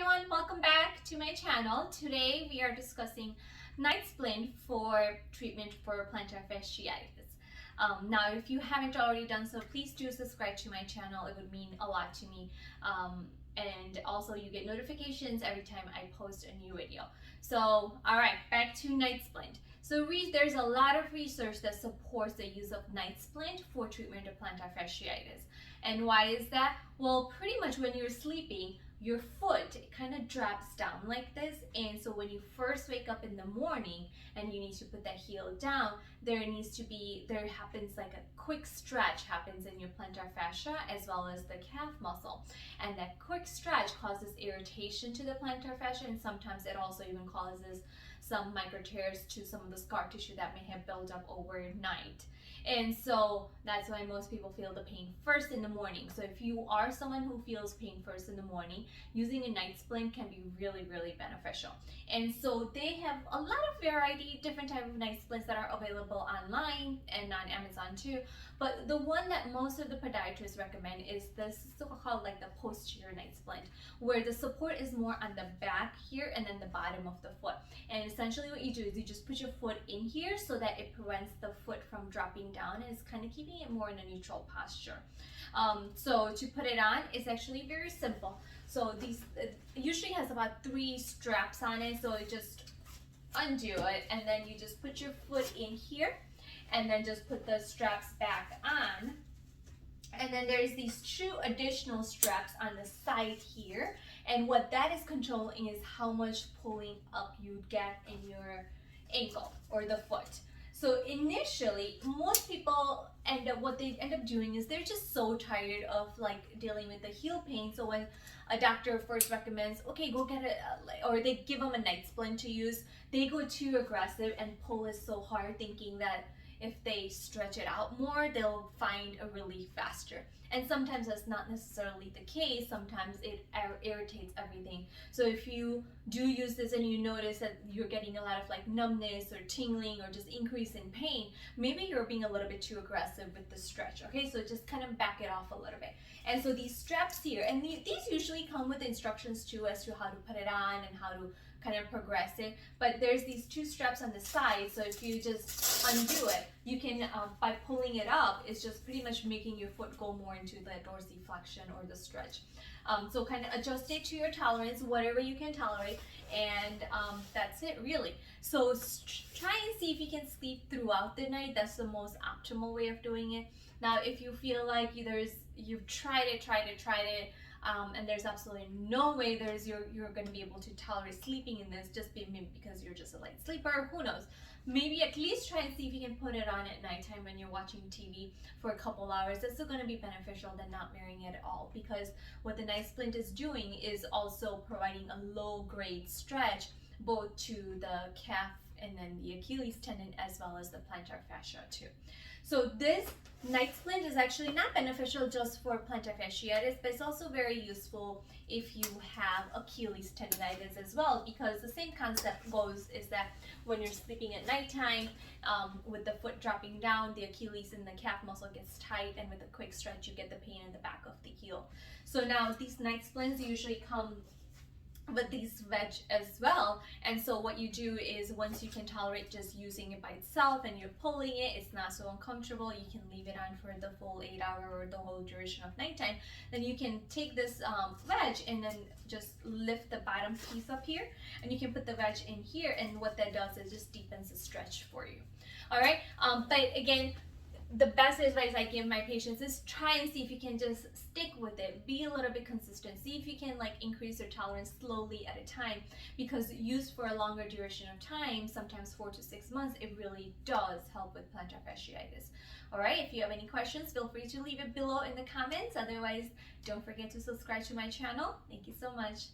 everyone, welcome back to my channel. Today we are discussing Night Splint for treatment for plantar fasciitis. Now if you haven't already done so, please do subscribe to my channel. It would mean a lot to me. And also you get notifications every time I post a new video. So alright, back to Night Splint. So there's a lot of research that supports the use of Night Splint for treatment of plantar fasciitis. And why is that? Well, pretty much when you're sleeping, your foot kind of drops down like this, and so when you first wake up in the morning and you need to put that heel down, there happens like a quick stretch happens in your plantar fascia as well as the calf muscle, and that quick stretch causes irritation to the plantar fascia, and sometimes it also even causes some micro tears to some of the scar tissue that may have built up overnight. And so that's why most people feel the pain first in the morning. So if you are someone who feels pain first in the morning, using a Night Splint can be really, really beneficial. And so they have a lot of variety, different type of Night Splints that are available online and on Amazon too. But the one that most of the podiatrists recommend is this so-called like the posterior Night Splint, where the support is more on the back here and then the bottom of the foot. And essentially what you do is you just put your foot in here so that it prevents the foot from dropping down, and it's kind of keeping it more in a neutral posture. So to put it on, it's actually very simple. So it usually has about 3 straps on it, so you just undo it and then you just put your foot in here and then just put the straps back on. And then there's these 2 additional straps on the side here, and what that is controlling is how much pulling up you get in your ankle or the foot. So initially, most people what they end up doing is they're just so tired of like dealing with the heel pain. So when a doctor first recommends, okay, go get or they give them a Night Splint to use, they go too aggressive and pull it so hard, thinking that if they stretch it out more, they'll find a relief faster. And sometimes that's not necessarily the case. Sometimes it irritates everything. So if you do use this and you notice that you're getting a lot of like numbness or tingling or just increase in pain, maybe you're being a little bit too aggressive with the stretch. Okay, so just kind of back it off a little bit. And so these straps here, and these usually come with instructions too as to how to put it on and how to kind of progress it, but there's these 2 straps on the side, so if you just undo it, you can by pulling it up, it's just pretty much making your foot go more into the dorsiflexion or the stretch. So kind of adjust it to your tolerance, whatever you can tolerate, and that's it really. So try and see if you can sleep throughout the night. That's the most optimal way of doing it. Now if you feel like you've tried it, and there's absolutely no way you're going to be able to tolerate sleeping in this, just maybe because you're just a light sleeper, who knows. Maybe at least try and see if you can put it on at nighttime when you're watching TV for a couple hours. That's still going to be beneficial than not wearing it at all, because what the Night Splint is doing is also providing a low-grade stretch both to the calf and then the Achilles tendon as well as the plantar fascia too. So this Night Splint is actually not beneficial just for plantar fasciitis, but it's also very useful if you have Achilles tendonitis as well, because the same concept goes is that when you're sleeping at nighttime, with the foot dropping down, the Achilles and the calf muscle gets tight, and with a quick stretch you get the pain in the back of the heel. So now these Night Splints usually come with these wedge as well, and so what you do is once you can tolerate just using it by itself and you're pulling it, it's not so uncomfortable, you can leave it on for the full 8 hour or the whole duration of nighttime, then you can take this wedge and then just lift the bottom piece up here, and you can put the wedge in here, and what that does is just deepens the stretch for you. All right, but again, the best advice I give my patients is try and see if you can just stick with it, be a little bit consistent, see if you can like increase your tolerance slowly at a time, because used for a longer duration of time, sometimes 4 to 6 months, it really does help with plantar fasciitis. All right, if you have any questions, feel free to leave it below in the comments. Otherwise, don't forget to subscribe to my channel. Thank you so much.